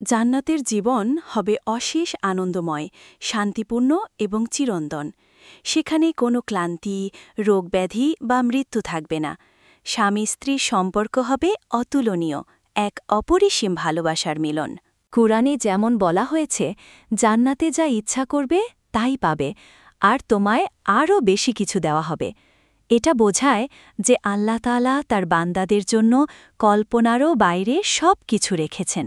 জান্নাতের জীবন হবে অশেষ আনন্দময়, শান্তিপূর্ণ এবং চিরন্তন। সেখানে কোনো ক্লান্তি, রোগব্যাধি বা মৃত্যু থাকবে না। স্বামী স্ত্রীর সম্পর্ক হবে অতুলনীয়, এক অপরিসীম ভালোবাসার মিলন। কুরআনে যেমন বলা হয়েছে, জান্নাতে যা ইচ্ছা করবে তাই পাবে, আর তোমায় আরও বেশি কিছু দেওয়া হবে। এটা বোঝায় যে আল্লাহ তাআলা তার বান্দাদের জন্য কল্পনারও বাইরে সব কিছু রেখেছেন,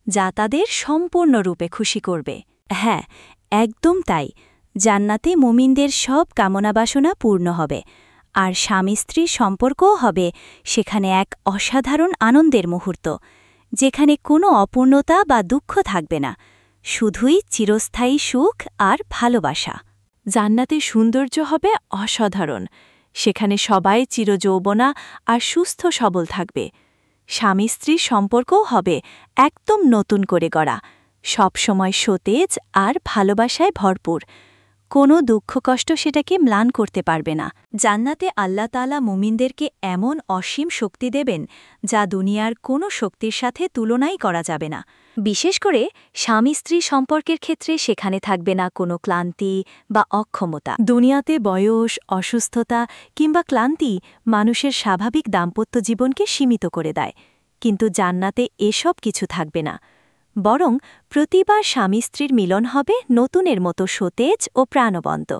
যা তাদের সম্পূর্ণরূপে খুশি করবে। হ্যাঁ, একদম তাই। জান্নাতে মুমিনদের সব কামনা বাসনা পূর্ণ হবে, আর স্বামী স্ত্রীর সম্পর্কও হবে সেখানে এক অসাধারণ আনন্দের মুহূর্ত, যেখানে কোনো অপূর্ণতা বা দুঃখ থাকবে না, শুধুই চিরস্থায়ী সুখ আর ভালোবাসা। জান্নাতের সৌন্দর্য হবে অসাধারণ। সেখানে সবাই চিরযৌবনা আর সুস্থ সবল থাকবে। স্বামী স্ত্রীর সম্পর্কও হবে একদম নতুন করে গড়া, সবসময় সতেজ আর ভালোবাসায় ভরপুর। কোনো দুঃখ কষ্ট সেটাকে ম্লান করতে পারবে না। জান্নাতে আল্লাহ তাআলা মুমিনদেরকে এমন অসীম শক্তি দেবেন, যা দুনিয়ার কোনো শক্তির সাথে তুলনাই করা যাবে না। বিশেষ করে স্বামী স্ত্রী সম্পর্কের ক্ষেত্রে সেখানে থাকবে না কোনো ক্লান্তি বা অক্ষমতা। দুনিয়াতে বয়স, অসুস্থতা কিংবা ক্লান্তি মানুষের স্বাভাবিক দাম্পত্য জীবনকে সীমিত করে দেয়, কিন্তু জান্নাতে এসব কিছু থাকবে না। বরং প্রতিবার স্বামী স্ত্রীর মিলন হবে নতুনের মতো সতেজ ও প্রাণবন্ত,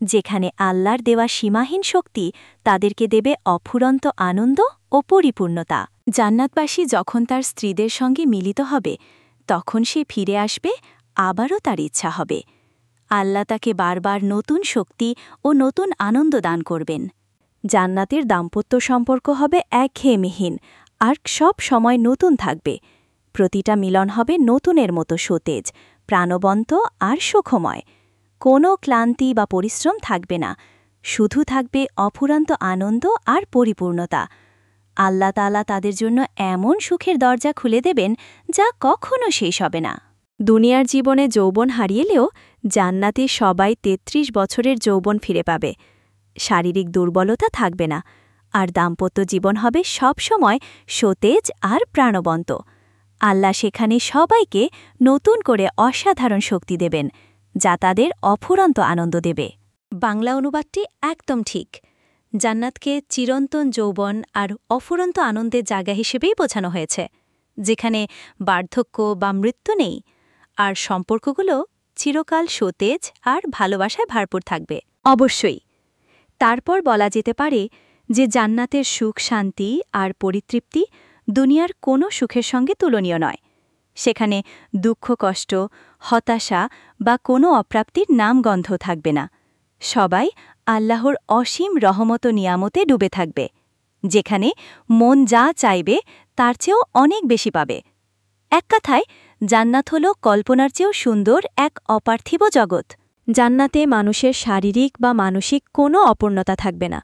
যেখানে আল্লাহর দেওয়া সীমাহীন শক্তি তাদেরকে দেবে অফুরন্ত আনন্দ ও পরিপূর্ণতা। জান্নাতবাসী যখন তার স্ত্রীদের সঙ্গে মিলিত হবে, তখন সে ফিরে আসবে, আবারও তার ইচ্ছা হবে। আল্লাহ তাকে বারবার নতুন শক্তি ও নতুন আনন্দ দান করবেন। জান্নাতের দাম্পত্য সম্পর্ক হবে একঘেয়েমিহীন আর সব সময় নতুন থাকবে। প্রতিটা মিলন হবে নতুনের মতো সতেজ, প্রাণবন্ত আর সুখময়। কোনো ক্লান্তি বা পরিশ্রম থাকবে না, শুধু থাকবে অফুরন্ত আনন্দ আর পরিপূর্ণতা। আল্লাহ তাআলা তাদের জন্য এমন সুখের দরজা খুলে দেবেন, যা কখনো শেষ হবে না। দুনিয়ার জীবনে যৌবন হারিয়েলেও জান্নাতে সবাই ৩৩ বছরের যৌবন ফিরে পাবে। শারীরিক দুর্বলতা থাকবে না, আর দাম্পত্য জীবন হবে সবসময় সতেজ আর প্রাণবন্ত। আল্লাহ সেখানে সবাইকে নতুন করে অসাধারণ শক্তি দেবেন, যা তাদের অফুরন্ত আনন্দ দেবে। বাংলা অনুবাদটি একদম ঠিক। জান্নাতকে চিরন্তন যৌবন আর অফুরন্ত আনন্দের জায়গা হিসেবেই বোঝানো হয়েছে, যেখানে বার্ধক্য বা মৃত্যু নেই, আর সম্পর্কগুলো চিরকাল সতেজ আর ভালোবাসায় ভরপুর থাকবে। অবশ্যই। তারপর বলা যেতে পারে যে জান্নাতের সুখ, শান্তি আর পরিতৃপ্তি দুনিয়ার কোনো সুখের সঙ্গে তুলনীয় নয়। সেখানে দুঃখ, কষ্ট, হতাশা বা কোনো অপ্রাপ্তির নামগন্ধ থাকবে না। সবাই আল্লাহর অসীম রহমত ও নিয়ামতে ডুবে থাকবে, যেখানে মন যা চাইবে তার চেয়েও অনেক বেশি পাবে। এক কথায়, জান্নাত হল কল্পনার চেয়েও সুন্দর এক অপার্থিব জগৎ। জান্নাতে মানুষের শারীরিক বা মানসিক কোনো অপূর্ণতা থাকবে না।